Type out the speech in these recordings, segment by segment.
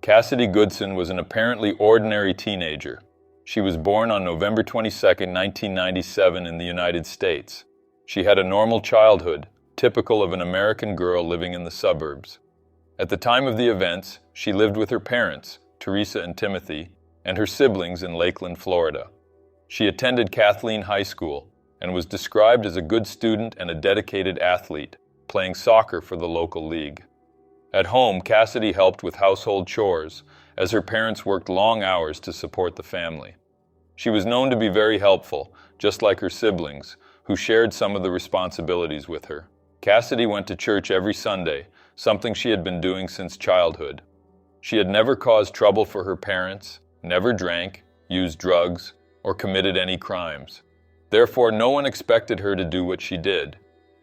Cassidy Goodson was an apparently ordinary teenager. She was born on November 22, 1997 in the United States. She had a normal childhood, typical of an American girl living in the suburbs. At the time of the events, she lived with her parents, Teresa and Timothy, and her siblings in Lakeland, Florida. She attended Kathleen High School and was described as a good student and a dedicated athlete, playing soccer for the local league. At home, Cassidy helped with household chores, as her parents worked long hours to support the family. She was known to be very helpful, just like her siblings, who shared some of the responsibilities with her. Cassidy went to church every Sunday, something she had been doing since childhood. She had never caused trouble for her parents, never drank, used drugs, or committed any crimes. Therefore, no one expected her to do what she did,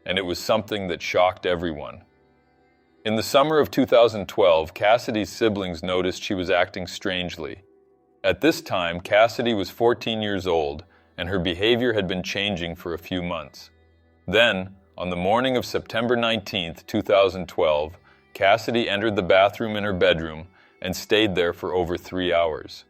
and it was something that shocked everyone. In the summer of 2012, Cassidy's siblings noticed she was acting strangely. At this time, Cassidy was 14 years old, and her behavior had been changing for a few months. Then, on the morning of September 19, 2012, Cassidy entered the bathroom in her bedroom and stayed there for over 3 hours.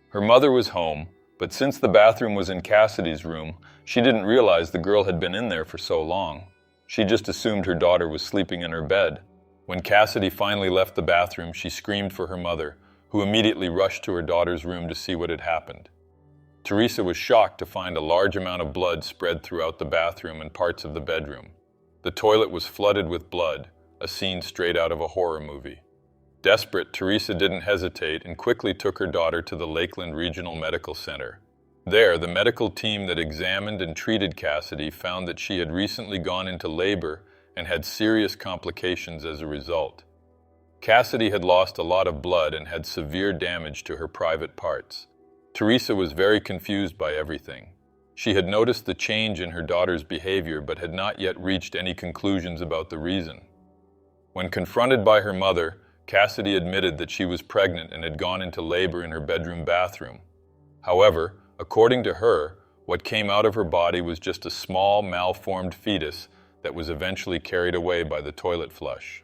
Her mother was home, but since the bathroom was in Cassidy's room, she didn't realize the girl had been in there for so long. She just assumed her daughter was sleeping in her bed. When Cassidy finally left the bathroom, she screamed for her mother, who immediately rushed to her daughter's room to see what had happened. Teresa was shocked to find a large amount of blood spread throughout the bathroom and parts of the bedroom. The toilet was flooded with blood, a scene straight out of a horror movie. Desperate, Teresa didn't hesitate and quickly took her daughter to the Lakeland Regional Medical Center. There, the medical team that examined and treated Cassidy found that she had recently gone into labor and had serious complications as a result. Cassidy had lost a lot of blood and had severe damage to her private parts. Teresa was very confused by everything. She had noticed the change in her daughter's behavior but had not yet reached any conclusions about the reason. When confronted by her mother, Cassidy admitted that she was pregnant and had gone into labor in her bedroom bathroom. However, according to her, what came out of her body was just a small, malformed fetus that was eventually carried away by the toilet flush.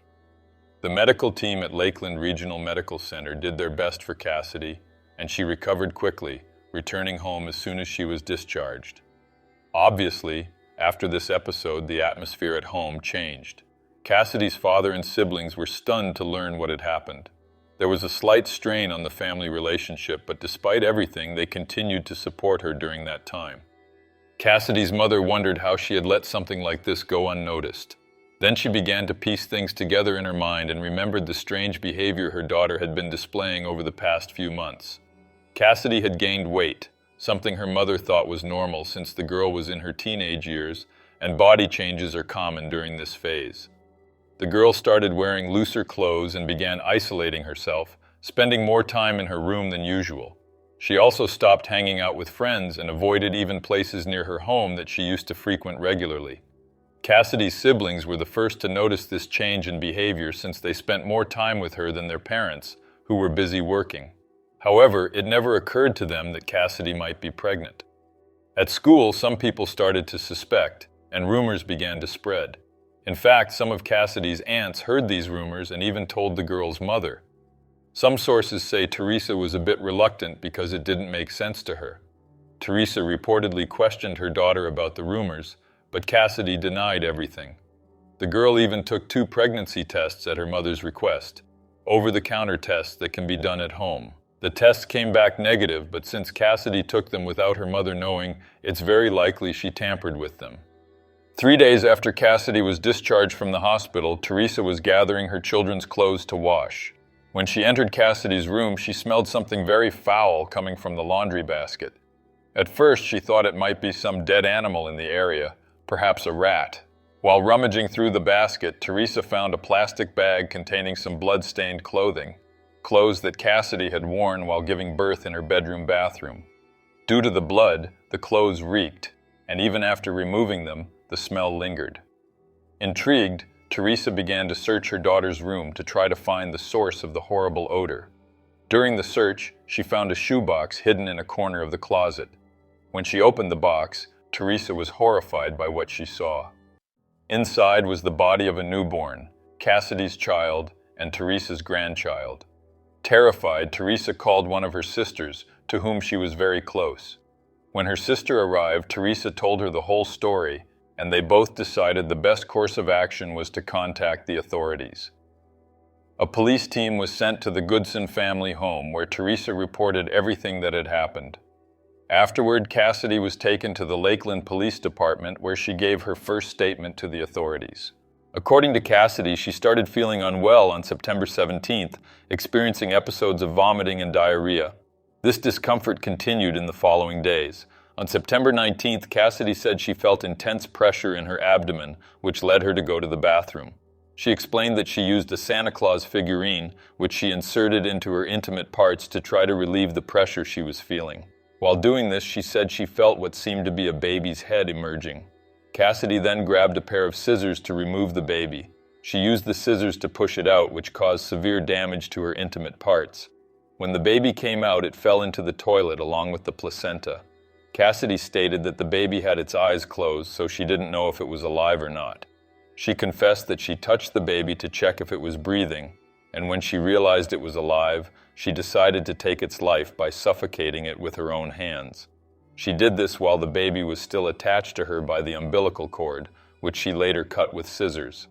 The medical team at Lakeland Regional Medical Center did their best for Cassidy, and she recovered quickly, returning home as soon as she was discharged. Obviously, after this episode, the atmosphere at home changed. Cassidy's father and siblings were stunned to learn what had happened. There was a slight strain on the family relationship, but despite everything, they continued to support her during that time. Cassidy's mother wondered how she had let something like this go unnoticed. Then she began to piece things together in her mind and remembered the strange behavior her daughter had been displaying over the past few months. Cassidy had gained weight, something her mother thought was normal since the girl was in her teenage years, and body changes are common during this phase. The girl started wearing looser clothes and began isolating herself, spending more time in her room than usual. She also stopped hanging out with friends and avoided even places near her home that she used to frequent regularly. Cassidy's siblings were the first to notice this change in behavior since they spent more time with her than their parents, who were busy working. However, it never occurred to them that Cassidy might be pregnant. At school, some people started to suspect, and rumors began to spread. In fact, some of Cassidy's aunts heard these rumors and even told the girl's mother. Some sources say Teresa was a bit reluctant because it didn't make sense to her. Teresa reportedly questioned her daughter about the rumors, but Cassidy denied everything. The girl even took 2 pregnancy tests at her mother's request, over-the-counter tests that can be done at home. The tests came back negative, but since Cassidy took them without her mother knowing, it's very likely she tampered with them. 3 days after Cassidy was discharged from the hospital, Teresa was gathering her children's clothes to wash. When she entered Cassidy's room, she smelled something very foul coming from the laundry basket. At first, she thought it might be some dead animal in the area, perhaps a rat. While rummaging through the basket, Teresa found a plastic bag containing some blood-stained clothing, clothes that Cassidy had worn while giving birth in her bedroom bathroom. Due to the blood, the clothes reeked, and even after removing them, the smell lingered. Intrigued, Teresa began to search her daughter's room to try to find the source of the horrible odor. During the search, she found a shoebox hidden in a corner of the closet. When she opened the box, Teresa was horrified by what she saw. Inside was the body of a newborn, Cassidy's child, and Teresa's grandchild. Terrified, Teresa called one of her sisters, to whom she was very close. When her sister arrived, Teresa told her the whole story, and they both decided the best course of action was to contact the authorities. A police team was sent to the Goodson family home, where Teresa reported everything that had happened. Afterward, Cassidy was taken to the Lakeland Police Department, where she gave her first statement to the authorities. According to Cassidy, she started feeling unwell on September 17th, experiencing episodes of vomiting and diarrhea. This discomfort continued in the following days. On September 19th, Cassidy said she felt intense pressure in her abdomen, which led her to go to the bathroom. She explained that she used a Santa Claus figurine, which she inserted into her intimate parts to try to relieve the pressure she was feeling. While doing this, she said she felt what seemed to be a baby's head emerging. Cassidy then grabbed a pair of scissors to remove the baby. She used the scissors to push it out, which caused severe damage to her intimate parts. When the baby came out, it fell into the toilet along with the placenta. Cassidy stated that the baby had its eyes closed, so she didn't know if it was alive or not. She confessed that she touched the baby to check if it was breathing, and when she realized it was alive, she decided to take its life by suffocating it with her own hands. She did this while the baby was still attached to her by the umbilical cord, which she later cut with scissors.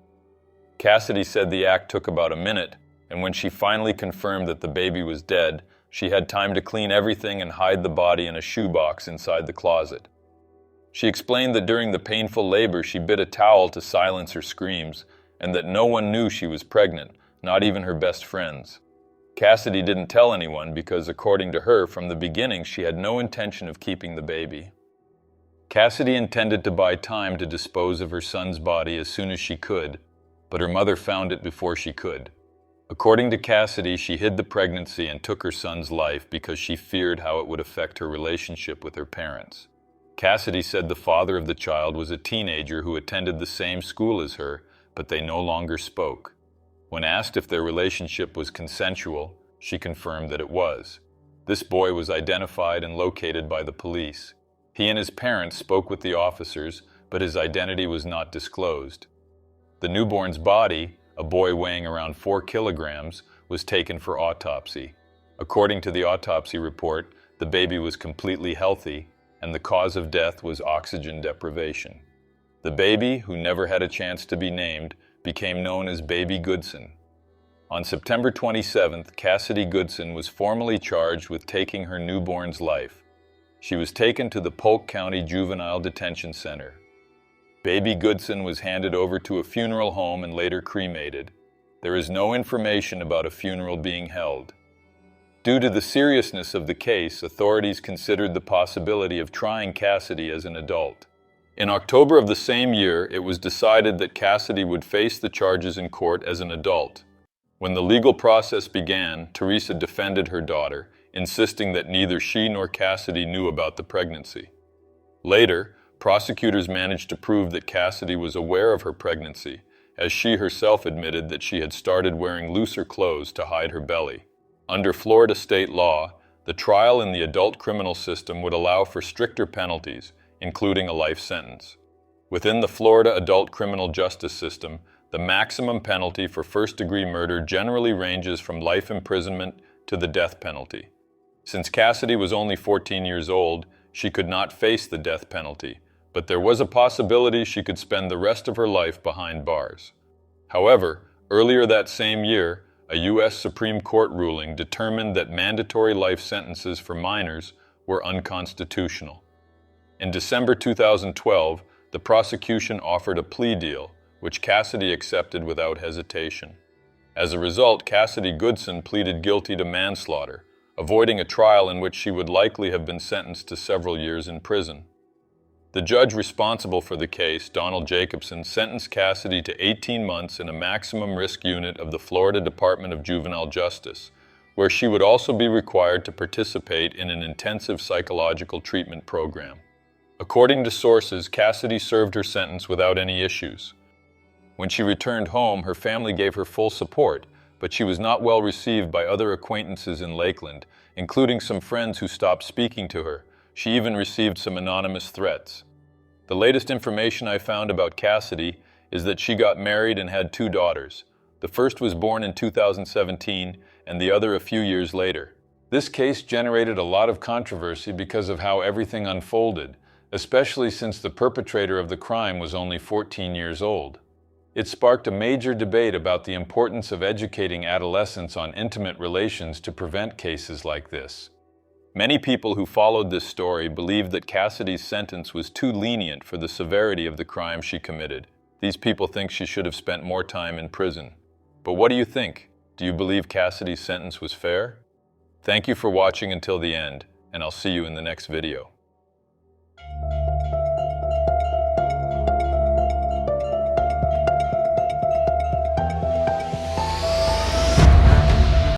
Cassidy said the act took about a minute, and when she finally confirmed that the baby was dead, she had time to clean everything and hide the body in a shoebox inside the closet. She explained that during the painful labor she bit a towel to silence her screams, and that no one knew she was pregnant, not even her best friends. Cassidy didn't tell anyone because, according to her, from the beginning she had no intention of keeping the baby. Cassidy intended to buy time to dispose of her son's body as soon as she could, but her mother found it before she could. According to Cassidy, she hid the pregnancy and took her son's life because she feared how it would affect her relationship with her parents. Cassidy said the father of the child was a teenager who attended the same school as her, but they no longer spoke. When asked if their relationship was consensual, she confirmed that it was. This boy was identified and located by the police. He and his parents spoke with the officers, but his identity was not disclosed. The newborn's body, a boy weighing around 4 kilograms, was taken for autopsy. According to the autopsy report, the baby was completely healthy, and the cause of death was oxygen deprivation. The baby, who never had a chance to be named, became known as Baby Goodson. On September 27th, Cassidy Goodson was formally charged with taking her newborn's life. She was taken to the Polk County Juvenile Detention Center. Baby Goodson was handed over to a funeral home and later cremated. There is no information about a funeral being held. Due to the seriousness of the case, authorities considered the possibility of trying Cassidy as an adult. In October of the same year, it was decided that Cassidy would face the charges in court as an adult. When the legal process began, Teresa defended her daughter, insisting that neither she nor Cassidy knew about the pregnancy. Later, prosecutors managed to prove that Cassidy was aware of her pregnancy, as she herself admitted that she had started wearing looser clothes to hide her belly. Under Florida state law, the trial in the adult criminal system would allow for stricter penalties, including a life sentence. Within the Florida adult criminal justice system, the maximum penalty for first-degree murder generally ranges from life imprisonment to the death penalty. Since Cassidy was only 14 years old, she could not face the death penalty, but there was a possibility she could spend the rest of her life behind bars. However, earlier that same year, a U.S. Supreme Court ruling determined that mandatory life sentences for minors were unconstitutional. In December 2012, the prosecution offered a plea deal, which Cassidy accepted without hesitation. As a result, Cassidy Goodson pleaded guilty to manslaughter, avoiding a trial in which she would likely have been sentenced to several years in prison. The judge responsible for the case, Donald Jacobson, sentenced Cassidy to 18 months in a maximum risk unit of the Florida Department of Juvenile Justice, where she would also be required to participate in an intensive psychological treatment program. According to sources, Cassidy served her sentence without any issues. When she returned home, her family gave her full support, but she was not well received by other acquaintances in Lakeland, including some friends who stopped speaking to her. She even received some anonymous threats. The latest information I found about Cassidy is that she got married and had 2 daughters. The first was born in 2017, and the other a few years later. This case generated a lot of controversy because of how everything unfolded, especially since the perpetrator of the crime was only 14 years old. It sparked a major debate about the importance of educating adolescents on intimate relations to prevent cases like this. Many people who followed this story believed that Cassidy's sentence was too lenient for the severity of the crime she committed. These people think she should have spent more time in prison. But what do you think? Do you believe Cassidy's sentence was fair? Thank you for watching until the end, and I'll see you in the next video.